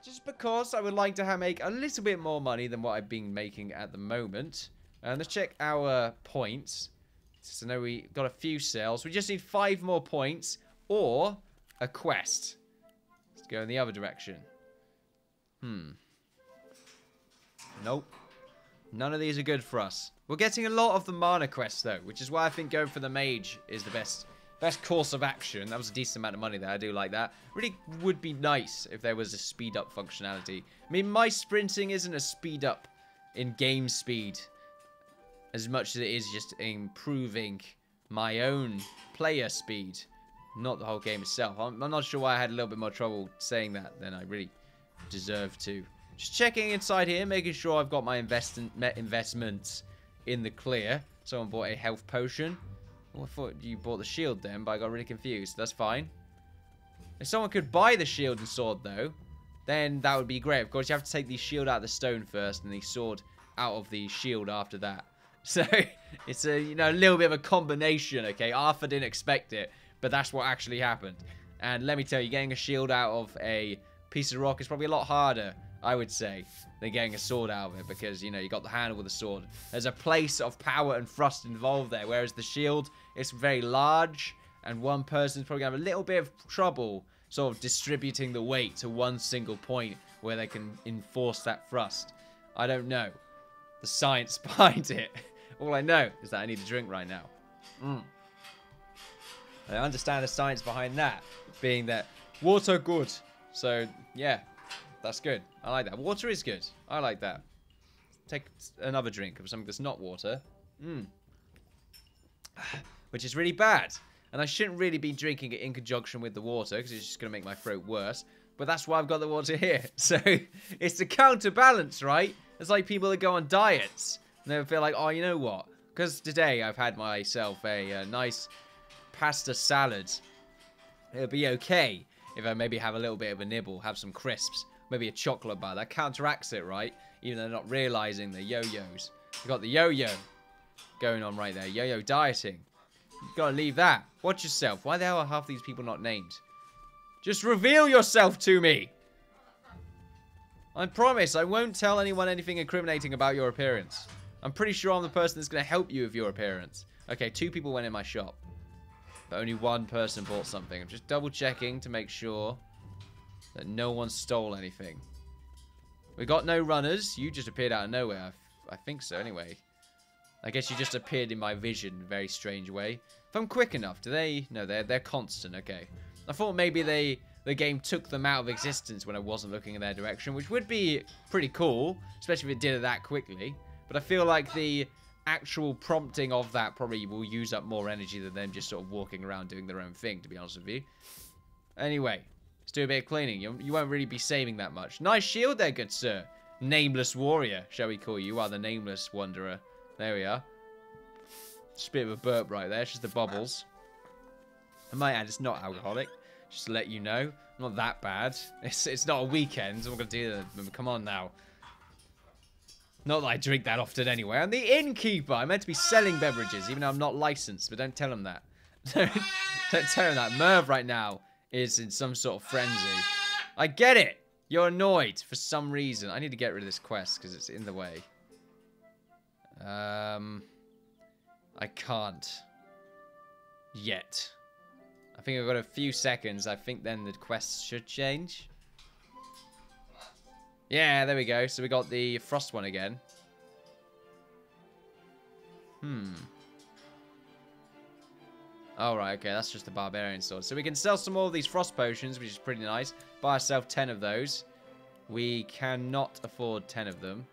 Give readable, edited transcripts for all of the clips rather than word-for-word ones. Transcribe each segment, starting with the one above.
Just because I would like to make a little bit more money than what I've been making at the moment. Let's check our points. So now we got a few sales. We just need 5 more points or a quest. Let's go in the other direction. Nope. None of these are good for us. We're getting a lot of the mana quests though, which is why I think going for the mage is the best course of action. That was a decent amount of money there. I do like that. Really would be nice if there was a speed up functionality. I mean, my sprinting isn't a speed up in game speed as much as it is just improving my own player speed, not the whole game itself. I'm not sure why I had a little bit more trouble saying that than I really deserve to. Just checking inside here, making sure I've got my investments in the clear. Someone bought a health potion. Oh, I thought you bought the shield then, but I got really confused. That's fine. If someone could buy the shield and sword, though, then that would be great. Of course, you have to take the shield out of the stone first and the sword out of the shield after that. So, it's a, a little bit of a combination, okay? Arthur didn't expect it, but that's what actually happened. And let me tell you, getting a shield out of a piece of rock is probably a lot harder, I would say, than getting a sword out of it, because, you got the handle with the sword. There's a place of power and thrust involved there, whereas the shield is very large, and one person's probably going to have a little bit of trouble sort of distributing the weight to one single point where they can enforce that thrust. I don't know the science behind it. All I know is that I need a drink right now. I understand the science behind that, being that water good. So, yeah. That's good. I like that. Water is good. I like that. Take another drink of something that's not water. Which is really bad. And I shouldn't really be drinking it in conjunction with the water, because it's just going to make my throat worse. But that's why I've got the water here. So, it's the counterbalance, right? It's like people that go on diets. And they feel like, oh, you know what? Because today I've had myself a nice pasta salad. It'll be okay if I maybe have a little bit of a nibble, have some crisps. Maybe a chocolate bar. That counteracts it, right? Even though they're not realizing the yo-yos. You got the yo-yo going on right there. Yo-yo dieting. You gotta leave that. Watch yourself. Why the hell are half these people not named? Just reveal yourself to me. I promise I won't tell anyone anything incriminating about your appearance. I'm pretty sure I'm the person that's gonna help you with your appearance. Okay, 2 people went in my shop. But only 1 person bought something. I'm just double checking to make sure that no one stole anything. We got no runners. You just appeared out of nowhere. I think so, anyway. I guess you just appeared in my vision in a very strange way. If I'm quick enough, do they... No, they're constant, okay. I thought maybe the game took them out of existence when I wasn't looking in their direction, which would be pretty cool, especially if it did it that quickly. But I feel like the actual prompting of that probably will use up more energy than them just sort of walking around doing their own thing, to be honest with you. Anyway... Let's do a bit of cleaning. You won't really be saving that much. Nice shield there, good sir. Nameless warrior, shall we call you? You are the nameless wanderer. There we are. Just a bit of a burp right there. It's just the bubbles. I might add, it's not alcoholic. Just to let you know. Not that bad. It's not a weekend. I'm going to do that. Come on now. Not that I drink that often anyway. I'm the innkeeper. I'm meant to be selling beverages, even though I'm not licensed. But don't tell him that. Don't tell him that. Merv right now is in some sort of frenzy. I get it. You're annoyed for some reason. I need to get rid of this quest because it's in the way. I can't. Yet. I think I've got a few seconds. I think then the quests should change. Yeah, there we go. So we got the frost one again. Alright, okay, that's just the barbarian sword. So we can sell some more of these frost potions, which is pretty nice. Buy ourselves 10 of those. We cannot afford 10 of them.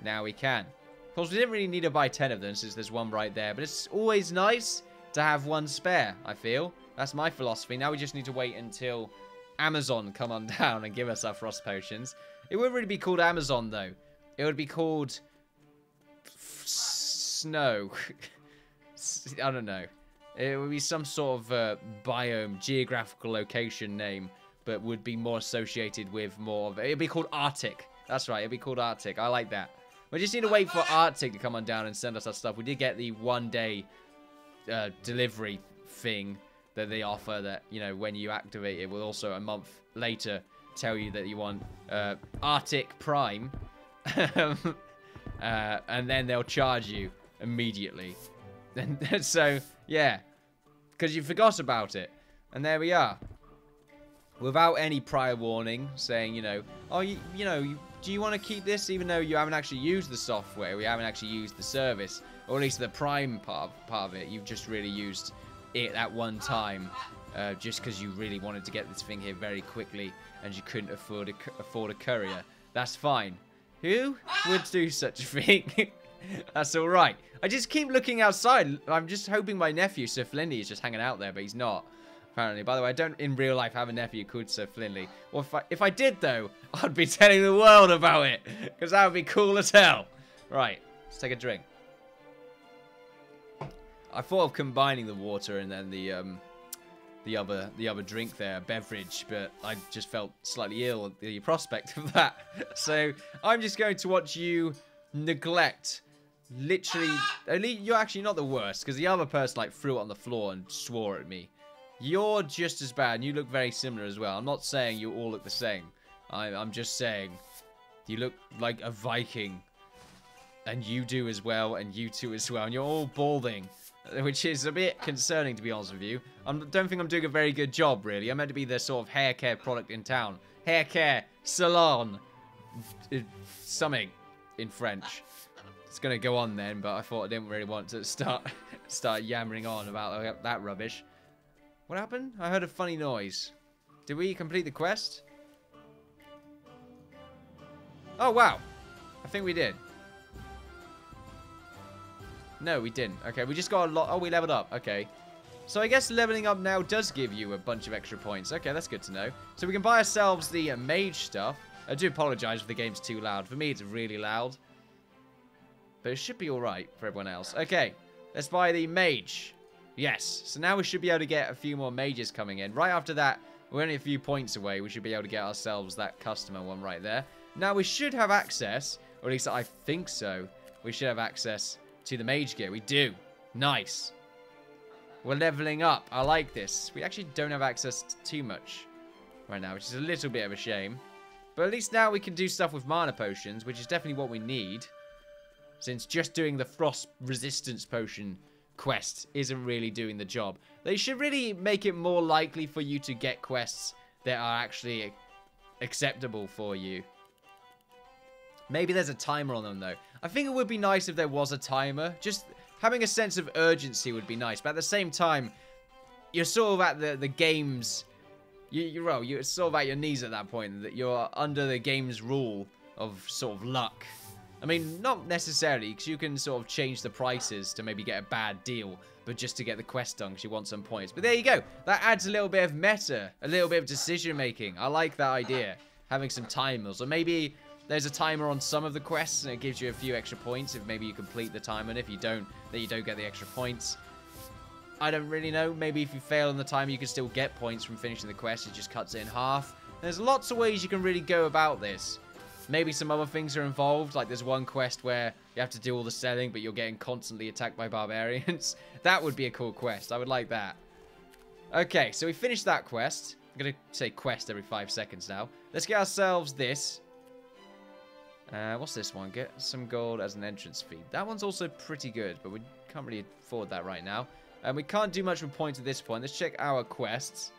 Now we can. Of course, we didn't really need to buy 10 of them, since there's one right there. But it's always nice to have one spare, I feel. That's my philosophy. Now we just need to wait until Amazon come on down and give us our frost potions. It wouldn't really be called Amazon, though. It would be called... Snow. I don't know. It would be some sort of biome, geographical location name, but would be more associated with more of... It would be called Arctic. That's right, it would be called Arctic. I like that. We just need to wait for Arctic to come on down and send us our stuff. We did get the one-day delivery thing that they offer that, you know, when you activate it, will also a month later tell you that you want Arctic Prime. And then they'll charge you immediately. And so, yeah. Because you forgot about it. And there we are. Without any prior warning, saying, you know, oh, you know, do you want to keep this even though you haven't actually used the software, we haven't actually used the service, or at least the Prime part of it, you've just really used it at one time, just because you really wanted to get this thing here very quickly, and you couldn't afford a courier. That's fine. Who would do such a thing? That's alright. I just keep looking outside. I'm just hoping my nephew, Sir Flinley, is just hanging out there, but he's not. Apparently. By the way, I don't in real life have a nephew called Sir Flinley. Well, if I did, though, I'd be telling the world about it. Because that would be cool as hell. Right. Let's take a drink. I thought of combining the water and then the other drink there, beverage, but I just felt slightly ill at the prospect of that. So I'm just going to watch you neglect. Literally, you're actually not the worst, because the other person like threw it on the floor and swore at me. You're just as bad, and you look very similar as well. I'm not saying you all look the same. I'm just saying you look like a Viking. And you do as well, and you two as well. And you're all balding, which is a bit concerning, to be honest with you. I don't think I'm doing a very good job, really. I'm meant to be the sort of hair care product in town. Hair care, salon, something in French. It's going to go on then, but I thought I didn't really want to start yammering on about that rubbish. What happened? I heard a funny noise. Did we complete the quest? Oh, wow. I think we did. No, we didn't. Okay, we just got a lot. Oh, we leveled up. Okay. So I guess leveling up now does give you a bunch of extra points. Okay, that's good to know. So we can buy ourselves the mage stuff. I do apologize if the game's too loud. For me, it's really loud. But it should be alright for everyone else. Okay, let's buy the mage. Yes, so now we should be able to get a few more mages coming in. Right after that, we're only a few points away. We should be able to get ourselves that customer one right there. Now we should have access, or at least I think so. We should have access to the mage gear. We do. Nice. We're leveling up. I like this. We actually don't have access to too much right now, which is a little bit of a shame. But at least now we can do stuff with mana potions, which is definitely what we need. Since just doing the frost resistance potion quest isn't really doing the job. They should really make it more likely for you to get quests that are actually acceptable for you. Maybe there's a timer on them, though. I think it would be nice if there was a timer. Just having a sense of urgency would be nice. But at the same time, you're sort of at the game's... You're sort of at your knees at that point. That you're under the game's rule of sort of luck. I mean, not necessarily, because you can sort of change the prices to maybe get a bad deal, but just to get the quest done because you want some points. But there you go. That adds a little bit of meta, a little bit of decision-making. I like that idea, having some timers. Or maybe there's a timer on some of the quests, and it gives you a few extra points if maybe you complete the timer, and if you don't, then you don't get the extra points. I don't really know. Maybe if you fail on the timer, you can still get points from finishing the quest. It just cuts it in half. There's lots of ways you can really go about this. Maybe some other things are involved, like there's one quest where you have to do all the selling, but you're getting constantly attacked by barbarians. That would be a cool quest. I would like that. Okay, so we finished that quest. I'm going to say quest every 5 seconds now. Let's get ourselves this. What's this one? Get some gold as an entrance fee. That one's also pretty good, but we can't really afford that right now. And we can't do much with points at this point. Let's check our quests.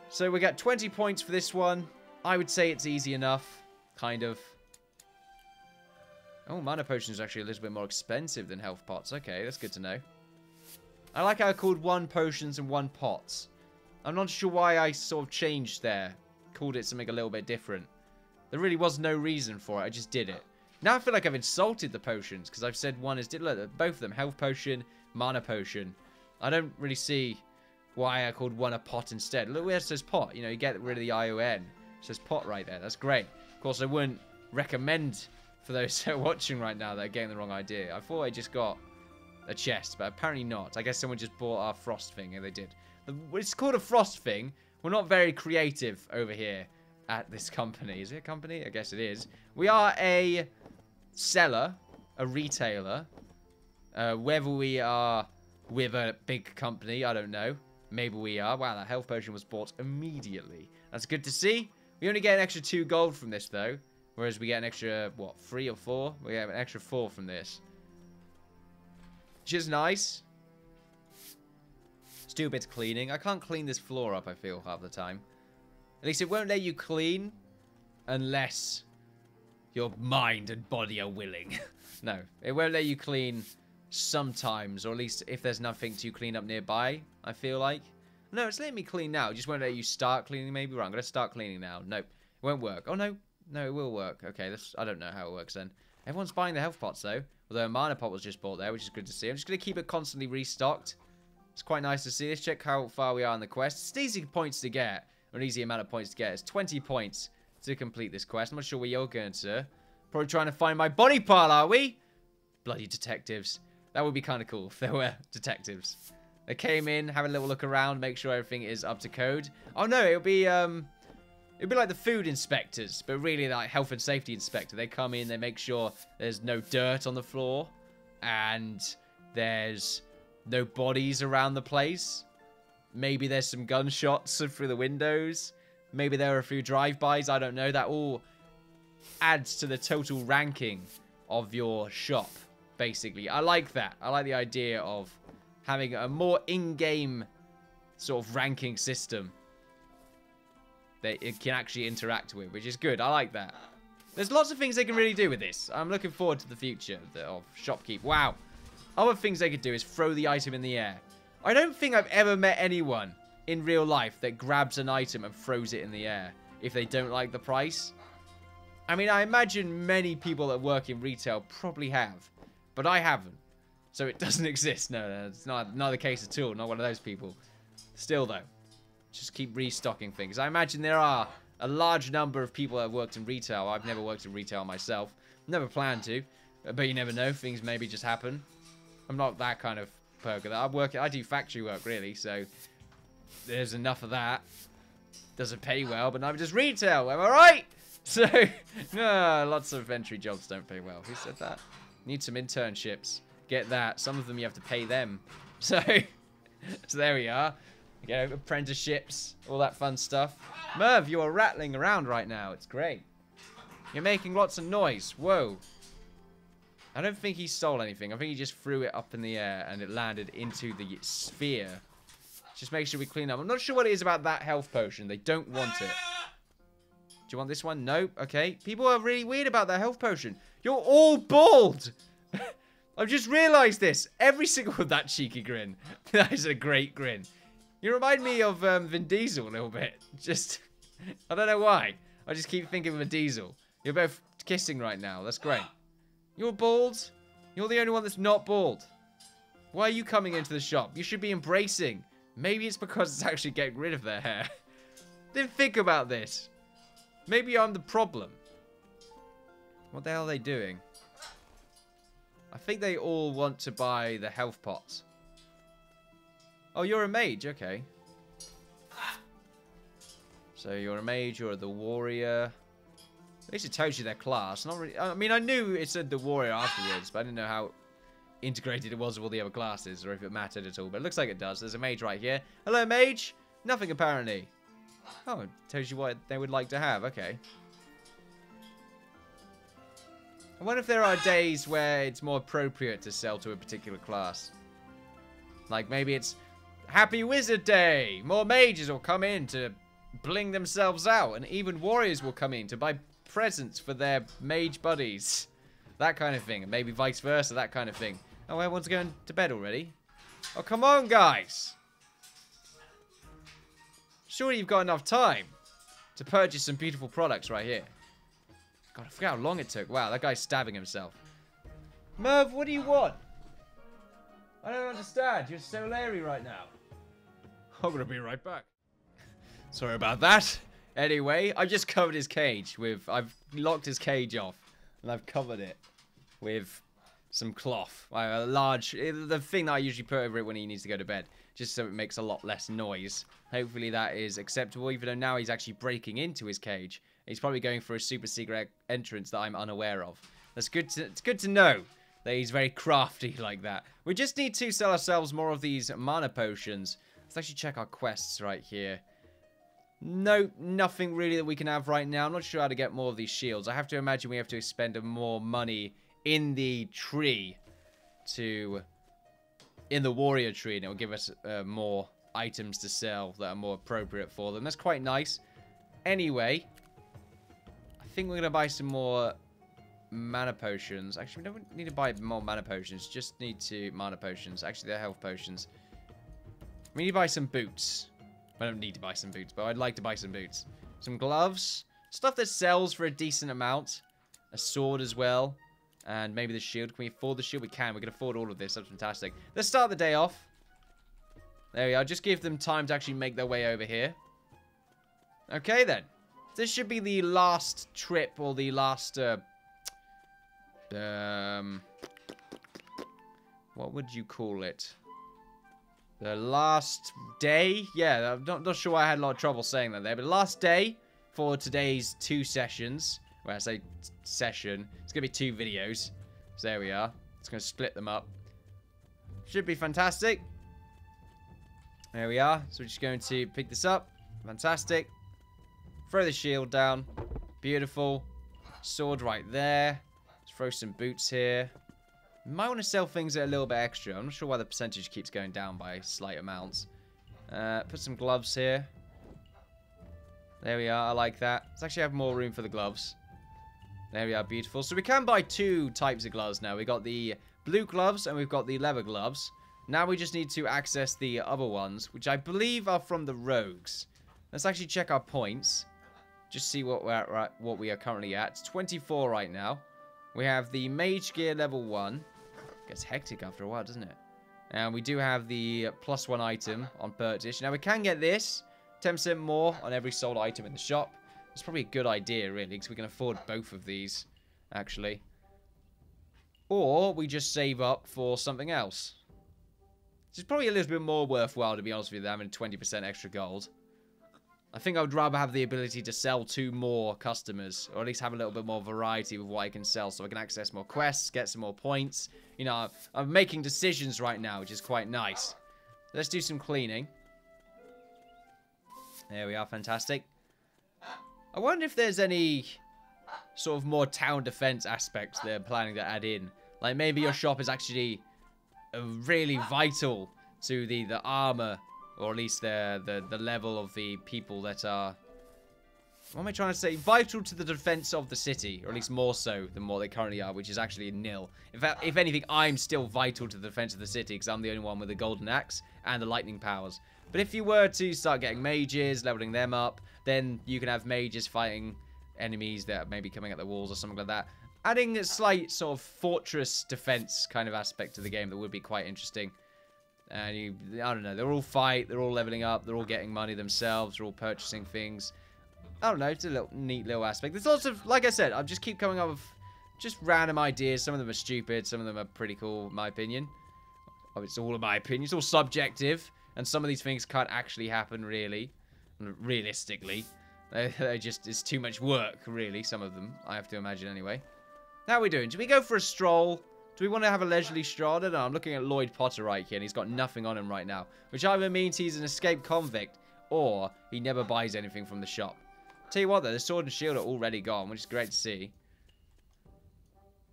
So we got 20 points for this one. I would say it's easy enough, kind of. Oh, mana potion is actually a little bit more expensive than health pots. Okay, that's good to know. I like how I called 1 potions and 1 pots. I'm not sure why I sort of changed there. Called it something a little bit different. There really was no reason for it. I just did it. Now I feel like I've insulted the potions because I've said one is... Look, both of them. Health potion, mana potion. I don't really see why I called one a pot instead. Look where it says pot. You know, you get rid of the ION. It says pot right there. That's great. Of course, I wouldn't recommend for those who are watching right now that are getting the wrong idea. I thought I just got a chest, but apparently not. I guess someone just bought our frost thing, and they did. It's called a frost thing. We're not very creative over here at this company. Is it a company? I guess it is. We are a seller, a retailer. Whether we are with a big company, I don't know. Maybe we are. Wow, that health potion was bought immediately. That's good to see. We only get an extra 2 gold from this, though. Whereas we get an extra, what, 3 or 4? We have an extra 4 from this. Which is nice. Let's do a bit of cleaning. I can't clean this floor up, I feel, half the time. At least it won't let you clean unless your mind and body are willing. No, it won't let you clean sometimes, or at least if there's nothing to clean up nearby, I feel like. No, it's letting me clean now. It just won't let you start cleaning, maybe. Right, I'm going to start cleaning now. Nope, it won't work. Oh, no. No, it will work. Okay, I don't know how it works then. Everyone's buying the health pots, though. Although a mana pot was just bought there, which is good to see. I'm just going to keep it constantly restocked. It's quite nice to see. Let's check how far we are on the quest. It's easy points to get, or an easy amount of points to get. It's 20 points to complete this quest. I'm not sure where you're going, sir. Probably trying to find my body pile, are we? Bloody detectives. That would be kind of cool if there were detectives. They came in, have a little look around, make sure everything is up to code. Oh, no, it'll be like the food inspectors, but really like health and safety inspector. They come in, they make sure there's no dirt on the floor, and there's no bodies around the place. Maybe there's some gunshots through the windows. Maybe there are a few drive-bys. I don't know. That all adds to the total ranking of your shop, basically. I like that. I like the idea of having a more in-game sort of ranking system that it can actually interact with, which is good. I like that. There's lots of things they can really do with this. I'm looking forward to the future of Shoppe Keep. Wow. Other things they could do is throw the item in the air. I don't think I've ever met anyone in real life that grabs an item and throws it in the air if they don't like the price. I mean, I imagine many people that work in retail probably have, but I haven't. So it doesn't exist. No, it's not the case at all. Not one of those people. Still, though, just keep restocking things. I imagine there are a large number of people that have worked in retail. I've never worked in retail myself. Never planned to. But you never know. Things maybe just happen. I'm not that kind of perk. I do factory work, really. So there's enough of that. Doesn't pay well, but neither does retail. Am I right? So, lots of entry jobs don't pay well. Who said that? Need some internships. Get that. Some of them you have to pay them. So there we are. You know, apprenticeships, all that fun stuff. Merv, you are rattling around right now. It's great. You're making lots of noise. Whoa. I don't think he stole anything. I think he just threw it up in the air and it landed into the sphere. Just make sure we clean up. I'm not sure what it is about that health potion. They don't want it. Do you want this one? Nope. Okay. People are really weird about that health potion. You're all bald. I've just realised this. Every single of that cheeky grin. That is a great grin. You remind me of Vin Diesel a little bit. Just, I don't know why. I just keep thinking of Vin Diesel. You're both kissing right now. That's great. You're bald. You're the only one that's not bald. Why are you coming into the shop? You should be embracing. Maybe it's because it's actually getting rid of their hair. Didn't think about this. Maybe I'm the problem. What the hell are they doing? I think they all want to buy the health pots. Oh, you're a mage. Okay. So you're a mage, you're the warrior. At least it tells you their class. Not really. I mean, I knew it said the warrior afterwards, but I didn't know how integrated it was with all the other classes or if it mattered at all. But it looks like it does. There's a mage right here. Hello, mage. Nothing, apparently. Oh, it tells you what they would like to have. Okay. I wonder if there are days where it's more appropriate to sell to a particular class. Like, maybe it's Happy Wizard Day. More mages will come in to bling themselves out. And even warriors will come in to buy presents for their mage buddies. That kind of thing. And maybe vice versa, that kind of thing. Oh, everyone's going to bed already? Oh, come on, guys. Surely you've got enough time to purchase some beautiful products right here. God, I forgot how long it took. Wow, that guy's stabbing himself. Merv, what do you want? I don't understand. You're so leery right now. I'm going to be right back. Sorry about that. Anyway, I just covered his cage with... I've locked his cage off. And I've covered it with some cloth. A large... The thing that I usually put over it when he needs to go to bed. Just so it makes a lot less noise. Hopefully that is acceptable. Even though now he's actually breaking into his cage. He's probably going for a super secret entrance that I'm unaware of. That's good it's good to know that he's very crafty like that. We just need to sell ourselves more of these mana potions. Let's actually check our quests right here. No, nothing really that we can have right now. I'm not sure how to get more of these shields. I have to imagine we have to spend more money in the tree in the warrior tree, and it will give us more items to sell that are more appropriate for them. That's quite nice. Anyway, I think we're going to buy some more mana potions. Actually, we don't need to buy more mana potions. Just need to mana potions. Actually, they're health potions. We need to buy some boots. I don't need to buy some boots, but I'd like to buy some boots. Some gloves. Stuff that sells for a decent amount. A sword as well. And maybe the shield. Can we afford the shield? We can. We can afford all of this. That's fantastic. Let's start the day off. There we are. Just give them time to actually make their way over here. Okay, then. This should be the last trip, or the last, what would you call it? The last day? Yeah, I'm not sure why I had a lot of trouble saying that there, but last day for today's 2 sessions. When I say session, it's going to be 2 videos. So there we are. It's going to split them up. Should be fantastic. There we are. So we're just going to pick this up. Fantastic. Throw the shield down. Beautiful. Sword right there. Let's throw some boots here. Might want to sell things at a little bit extra. I'm not sure why the percentage keeps going down by slight amounts. Put some gloves here. There we are. I like that. Let's actually have more room for the gloves. There we are. Beautiful. So we can buy 2 types of gloves now. We've got the blue gloves and we've got the leather gloves. Now we just need to access the other ones, which I believe are from the rogues. Let's actually check our points. Just see what we're at, what we are currently at. It's 24 right now. We have the mage gear level 1. Gets hectic after a while, doesn't it? And we do have the +1 item on purchase. Now we can get this 10% more on every sold item in the shop. It's probably a good idea, really, because we can afford both of these, actually. Or we just save up for something else. Which is probably a little bit more worthwhile, to be honest with you, than having 20% extra gold. I think I would rather have the ability to sell to more customers, or at least have a little bit more variety with what I can sell, so I can access more quests, get some more points. You know, I'm making decisions right now, which is quite nice. Let's do some cleaning. There we are, fantastic. I wonder if there's any sort of more town defense aspects they're planning to add in. Like maybe your shop is actually really vital to the armor, or at least the level of the people that are, what am I trying to say? Vital to the defense of the city, or at least more so than what they currently are, which is actually nil. In fact, if anything, I'm still vital to the defense of the city, because I'm the only one with the golden axe and the lightning powers. But if you were to start getting mages, leveling them up, then you can have mages fighting enemies that may be coming at the walls or something like that. Adding a slight sort of fortress defense kind of aspect to the game that would be quite interesting. And I don't know, they're all fight, they're all leveling up, they're all getting money themselves, they're all purchasing things. I don't know, it's a neat little aspect. There's lots of, like I said, I just keep coming up with just random ideas. Some of them are stupid, some of them are pretty cool, in my opinion. Oh, it's all in my opinion, it's all subjective. And some of these things can't actually happen, really. Realistically. They're just, it's too much work, really, some of them. I have to imagine, anyway. How are we doing? Do we go for a stroll? Do we want to have a leisurely stroll? I don't know. I'm looking at Lloyd Potter right here, and he's got nothing on him right now. Which either means he's an escaped convict, or he never buys anything from the shop. Tell you what, though, the sword and shield are already gone, which is great to see.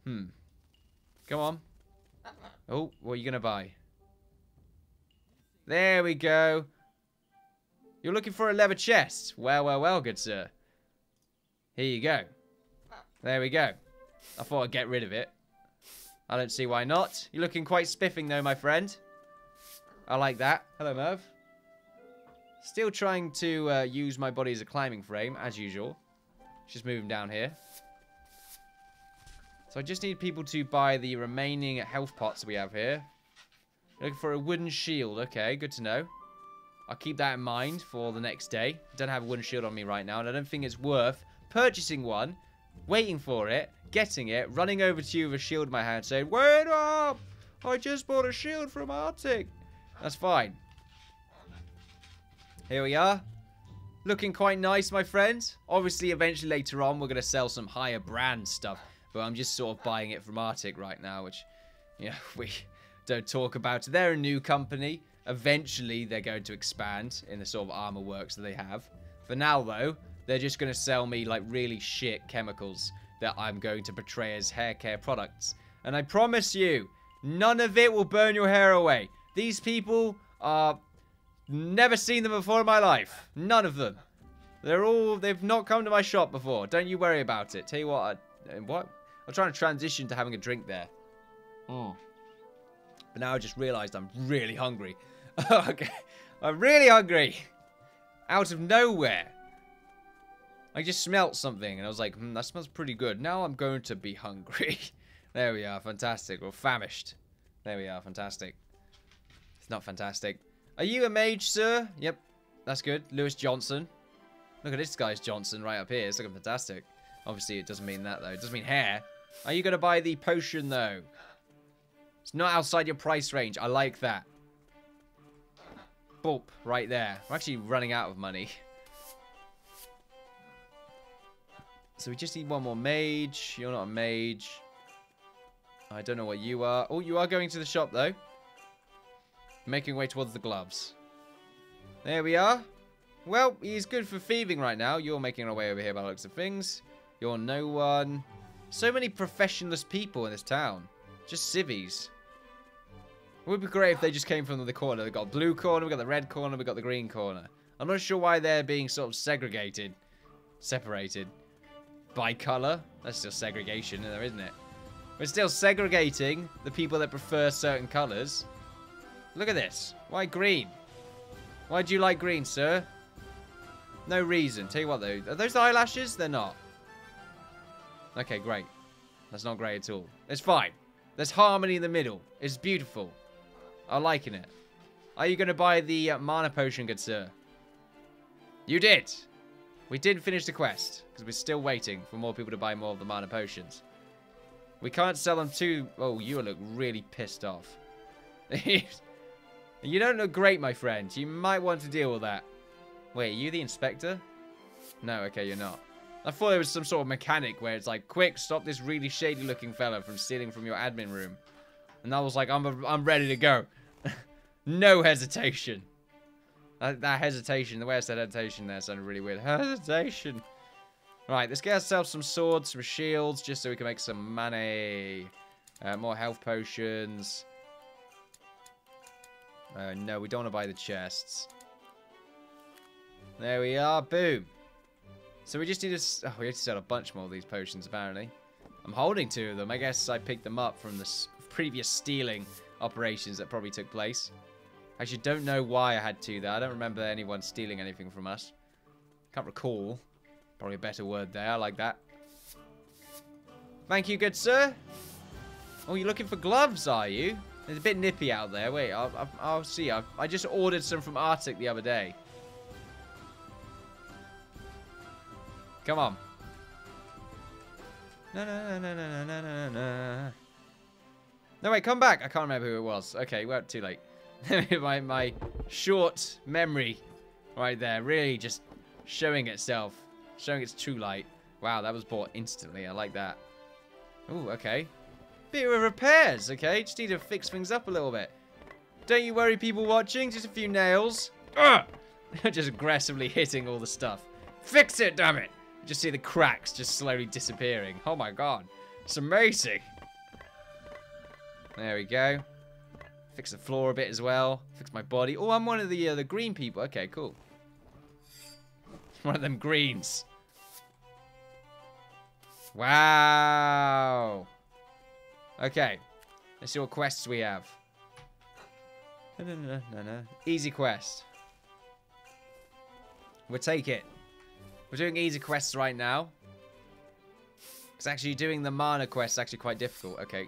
Come on. Oh, what are you going to buy? There we go. You're looking for a leather chest. Well, well, well, good sir. Here you go. There we go. I thought I'd get rid of it. I don't see why not. You're looking quite spiffing, though, my friend. I like that. Hello, Merv. Still trying to use my body as a climbing frame, as usual. Just moving down here. So I just need people to buy the remaining health pots we have here. Looking for a wooden shield. Okay, good to know. I'll keep that in mind for the next day. Don't have a wooden shield on me right now, and I don't think it's worth purchasing one, waiting for it, getting it, running over to you with a shield in my hand, saying, "Wait up! I just bought a shield from Arctic." That's fine. Here we are. Looking quite nice, my friends. Obviously, eventually later on, we're going to sell some higher brand stuff, but I'm just sort of buying it from Arctic right now, which, you know, we don't talk about. They're a new company. Eventually, they're going to expand in the sort of armor works that they have. For now, though, they're just going to sell me, like, really shit chemicals that I'm going to portray as hair care products. And I promise you, none of it will burn your hair away. These people are... Never seen them before in my life. None of them. They've not come to my shop before. Don't you worry about it. Tell you what, I'm trying to transition to having a drink there. But now I just realized I'm really hungry. Okay. I'm really hungry. Out of nowhere. I just smelt something and I was like, that smells pretty good. Now I'm going to be hungry. There we are. Fantastic. We're famished. There we are. Fantastic. It's not fantastic. Are you a mage, sir? Yep. That's good. Lewis Johnson. Look at this guy's Johnson right up here. It's looking fantastic. Obviously, it doesn't mean that, though. It doesn't mean hair. Are you going to buy the potion, though? It's not outside your price range. I like that. Boop. Right there. I'm actually running out of money. So we just need one more mage. You're not a mage. I don't know what you are. Oh, you are going to the shop, though. Making way towards the gloves. There we are. Well, he's good for thieving right now. You're making our way over here by the looks of things. You're no one. So many professionless people in this town. Just civvies. It would be great if they just came from the corner. We've got a blue corner, we've got the red corner, we've got the green corner. I'm not sure why they're being sort of segregated. Separated. By colour. That's still segregation there, isn't it? We're still segregating the people that prefer certain colours. Look at this. Why green? Why do you like green, sir? No reason. Tell you what, though. Are those the eyelashes? They're not. Okay, great. That's not great at all. It's fine. There's harmony in the middle. It's beautiful. I'm liking it. Are you going to buy the mana potion, good sir? You did. We did finish the quest, because we're still waiting for more people to buy more of the mana potions. We can't sell them to... Oh, you look really pissed off. You don't look great, my friend. You might want to deal with that. Wait, are you the inspector? No, okay, you're not. I thought it was some sort of mechanic where it's like, quick, stop this really shady-looking fella from stealing from your admin room. And I was like, I'm ready to go. No hesitation. That hesitation, the way I said hesitation there sounded really weird. Hesitation. Right, let's get ourselves some swords, some shields, just so we can make some money. More health potions. No, we don't want to buy the chests. There we are. Boom. So we just need to... Oh, we have to sell a bunch more of these potions, apparently. I'm holding 2 of them. I guess I picked them up from the previous stealing operations that probably took place. Actually, don't know why I had 2 there. I don't remember anyone stealing anything from us. Can't recall. Probably a better word there. I like that. Thank you, good sir. Oh, you're looking for gloves, are you? It's a bit nippy out there. Wait, I'll see. I just ordered some from Arctic the other day. Come on. No. No, wait, come back. I can't remember who it was. Okay, well, too late. my short memory right there really just showing itself. Showing its true light. Wow, that was bought instantly. I like that. Ooh, okay. Bit of repairs, okay? Just need to fix things up a little bit. Don't you worry, people watching. Just a few nails. Ugh! Just aggressively hitting all the stuff. Fix it, damn it! You just see the cracks just slowly disappearing. Oh my god. It's amazing. There we go. Fix the floor a bit as well. Fix my body. Oh, I'm one of the green people. Okay, cool. One of them greens. Wow. Okay. Let's see what quests we have. No. Easy quest. We'll take it. We're doing easy quests right now. Because actually doing the mana quest is actually quite difficult. Okay.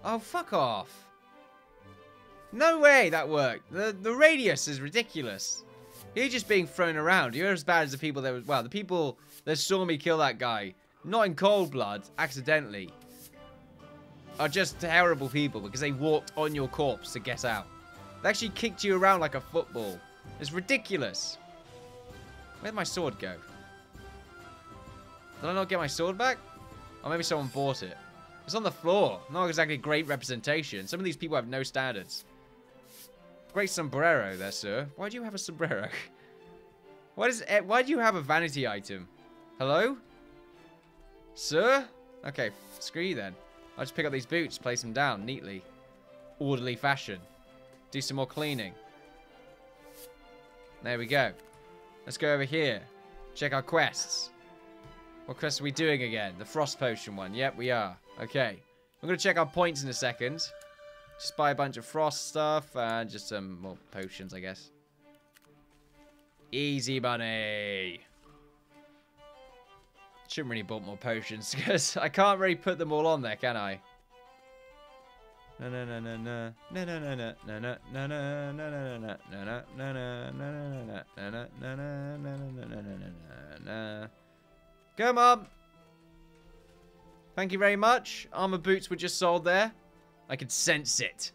Oh, fuck off. No way that worked. The radius is ridiculous. You're just being thrown around. You're as bad as the people that was... Well, the people that saw me kill that guy, not in cold blood, accidentally, are just terrible people because they walked on your corpse to get out. They actually kicked you around like a football. It's ridiculous. Where'd my sword go? Did I not get my sword back? Or maybe someone bought it. It's on the floor. Not exactly great representation. Some of these people have no standards. Great sombrero there, sir. Why do you have a sombrero? Why do you have a vanity item? Hello? Sir? Okay, screw you then. I'll just pick up these boots, place them down neatly. Orderly fashion. Do some more cleaning. There we go. Let's go over here. Check our quests. What quest are we doing again? The frost potion one. Yep, we are. Okay. I'm going to check our points in a second. Just buy a bunch of frost stuff and just some more potions, I guess. Easy money. Shouldn't really bought more potions because I can't really put them all on there, can I? No, no, no, no, no, no, no, no, no, no, no, no, no, no, no, no, no, no, no. Come on. Thank you very much. Armor boots were just sold there. I could sense it.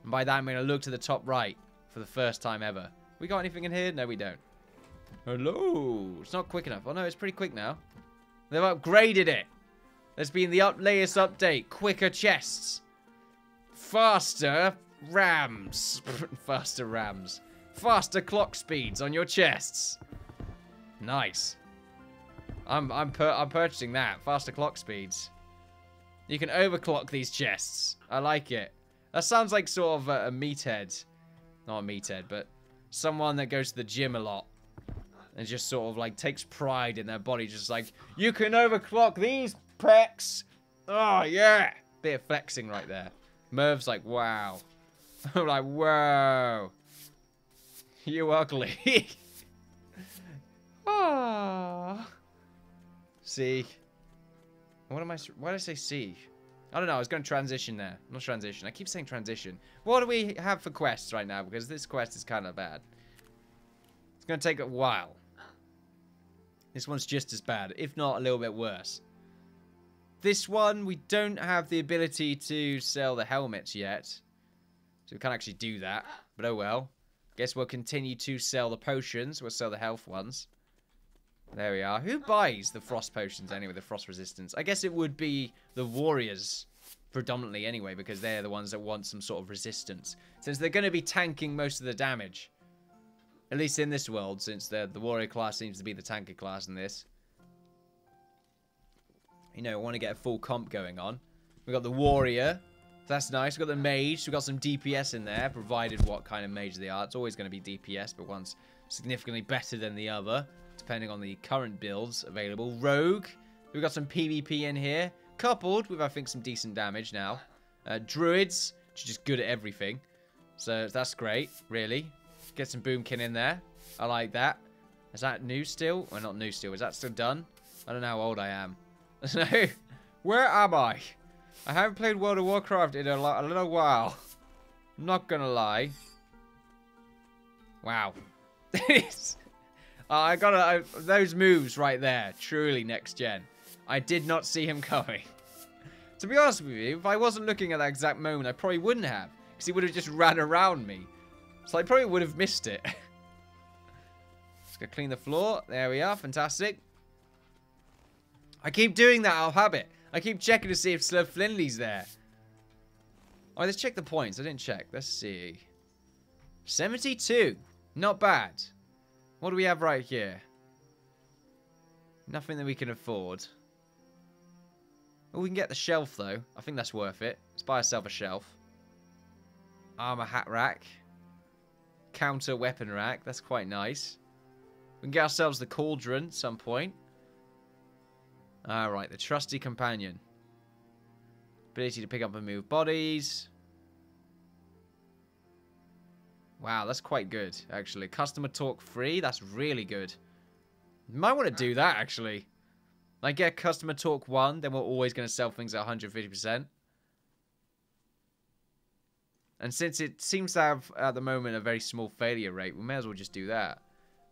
And by that, I'm going to look to the top right for the first time ever. We got anything in here? No, we don't. Hello. It's not quick enough. Oh, no, it's pretty quick now. They've upgraded it. There's been the latest update. Quicker chests. Faster rams. Faster rams. Faster clock speeds on your chests. Nice. I'm purchasing that. Faster clock speeds. You can overclock these chests. I like it. That sounds like sort of a meathead. Not a meathead, but someone that goes to the gym a lot. And just sort of like takes pride in their body. Just like, you can overclock these pecs. Oh, yeah. Bit of flexing right there. Merv's like, wow. I'm like, whoa. You ugly. Ah. See. Why did I say see? I don't know. I was going to transition there. Not transition. I keep saying transition. What do we have for quests right now? Because this quest is kind of bad. It's going to take a while. This one's just as bad, if not a little bit worse. This one, we don't have the ability to sell the helmets yet. So we can't actually do that. But oh well. Guess we'll continue to sell the potions. We'll sell the health ones. There we are. Who buys the frost potions anyway, the frost resistance? I guess it would be the warriors predominantly anyway, because they're the ones that want some sort of resistance. Since they're going to be tanking most of the damage. At least in this world, since the warrior class seems to be the tanker class in this. You know, I want to get a full comp going on. We've got the warrior. That's nice. We've got the mage. We've got some DPS in there, provided what kind of mage they are. It's always going to be DPS, but one's significantly better than the other, depending on the current builds available. Rogue. We've got some PvP in here, coupled with, I think, some decent damage now. Druids, which are just good at everything. So that's great, really. Get some boomkin in there. I like that. Is that new still? Well, not new still. Is that still done? I don't know how old I am. So, where am I? I haven't played World of Warcraft in a little while. I'm not gonna lie. Wow. I gotta... those moves right there. Truly next gen. I did not see him coming. To be honest with you, if I wasn't looking at that exact moment, I probably wouldn't have. Because he would have just ran around me. So I probably would have missed it. Just gonna clean the floor. There we are. Fantastic. I keep doing that out of habit. I keep checking to see if Slurp Flinley's there. Oh, let's check the points. I didn't check. Let's see. 72. Not bad. What do we have right here? Nothing that we can afford. Oh, we can get the shelf, though. I think that's worth it. Let's buy ourselves a shelf. Armor hat rack. Counter weapon rack. That's quite nice. We can get ourselves the cauldron at some point. Alright, the trusty companion. Ability to pick up and move bodies. Wow, that's quite good, actually. Customer talk free. That's really good. Might want to do that, actually. Like, get customer talk 1, then we're always going to sell things at 150%. And since it seems to have, at the moment, a very small failure rate, we may as well just do that.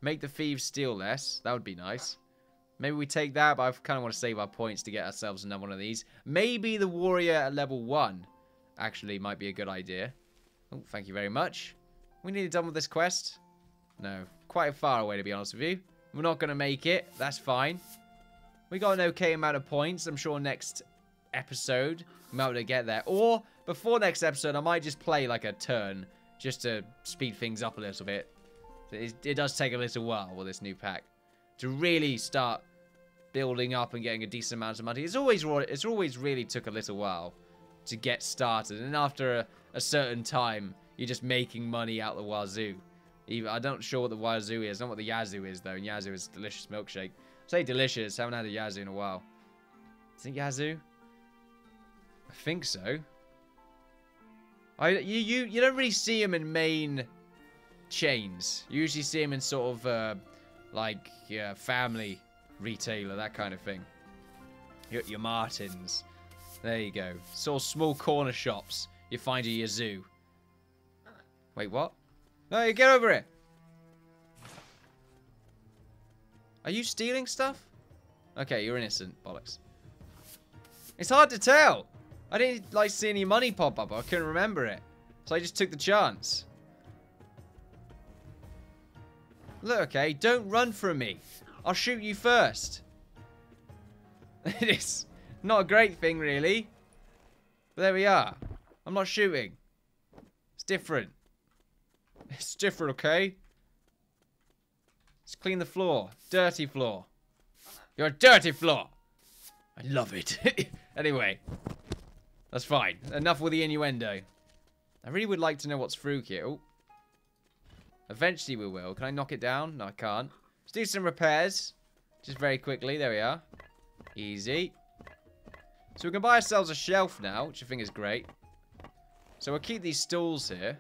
Make the thieves steal less. That would be nice. Maybe we take that, but I kind of want to save our points to get ourselves another one of these. Maybe the warrior at level 1 actually might be a good idea. Oh, thank you very much. We nearly done with this quest. No, quite far away, to be honest with you. We're not going to make it. That's fine. We got an okay amount of points. I'm sure next episode we might be able to get there. Or before next episode, I might just play like a turn just to speed things up a little bit. It does take a little while with this new pack to really start building up and getting a decent amount of money. It's always really took a little while to get started, and after a certain time, you're just making money out the wazoo. I'm not sure what the wazoo is, not what the yazoo is though. And yazoo is delicious milkshake. Say delicious. Haven't had a yazoo in a while. Is it yazoo? I think so. You don't really see them in main chains. You usually see them in sort of like family retailer, that kind of thing. Your Martins. There you go. Sort of small corner shops. You find a yazoo. Wait, what? No, you get over it. Are you stealing stuff? Okay, you're innocent. Bollocks. It's hard to tell. I didn't like see any money pop up. I couldn't remember it. So I just took the chance. Look, okay, don't run from me. I'll shoot you first. It's not a great thing, really. But there we are. I'm not shooting. It's different. It's different, okay? Let's clean the floor. Dirty floor. You're a dirty floor. I love it. Anyway. That's fine. Enough with the innuendo. I really would like to know what's through here. Oh. Eventually we will. Can I knock it down? No, I can't. Let's do some repairs. Just very quickly. There we are. Easy. So we can buy ourselves a shelf now, which I think is great. So we'll keep these stools here.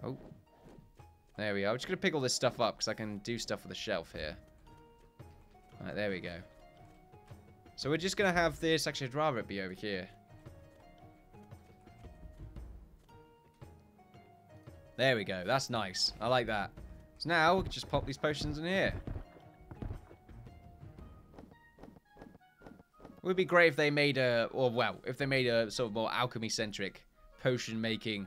Oh. There we are. I'm just going to pick all this stuff up because I can do stuff with the shelf here. Alright, there we go. So we're just going to have this. Actually, I'd rather it be over here. There we go. That's nice. I like that. So now we can just pop these potions in here. It would be great if they made if they made a sort of more alchemy-centric potion-making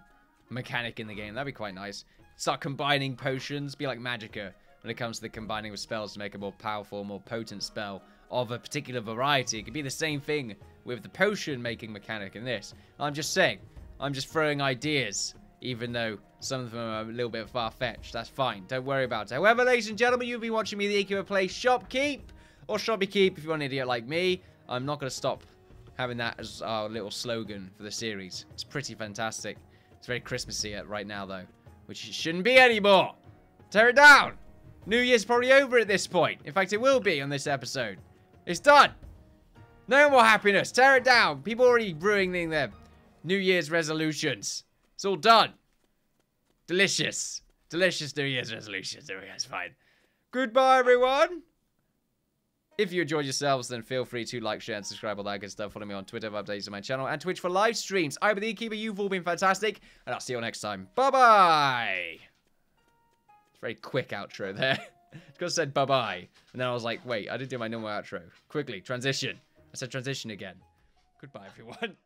mechanic in the game. That'd be quite nice. Start combining potions. Be like Magicka when it comes to the combining with spells to make a more powerful, more potent spell of a particular variety. It could be the same thing with the potion-making mechanic in this. I'm just saying. I'm just throwing ideas, even though some of them are a little bit far-fetched. That's fine. Don't worry about it. However, ladies and gentlemen, you've been watching me, the Innkeeper, play Shoppe Keep, or Shoppe Keep if you're an idiot like me. I'm not going to stop having that as our little slogan for the series. It's pretty fantastic. It's very Christmassy right now, though, which it shouldn't be anymore. Tear it down. New Year's probably over at this point. In fact, it will be on this episode. It's done. No more happiness. Tear it down. People already ruining their New Year's resolutions. It's all done. Delicious. Delicious New Year's resolutions. There we go. It's fine. Goodbye, everyone. If you enjoyed yourselves, then feel free to like, share, and subscribe, all that good stuff. Follow me on Twitter for updates on my channel and Twitch for live streams. I'm the Innkeeper. You've all been fantastic, and I'll see you all next time. Bye-bye. It's a very quick outro there. Just said bye-bye, and then I was like, wait, I didn't do my normal outro. Quickly, transition. I said transition again. Goodbye, everyone.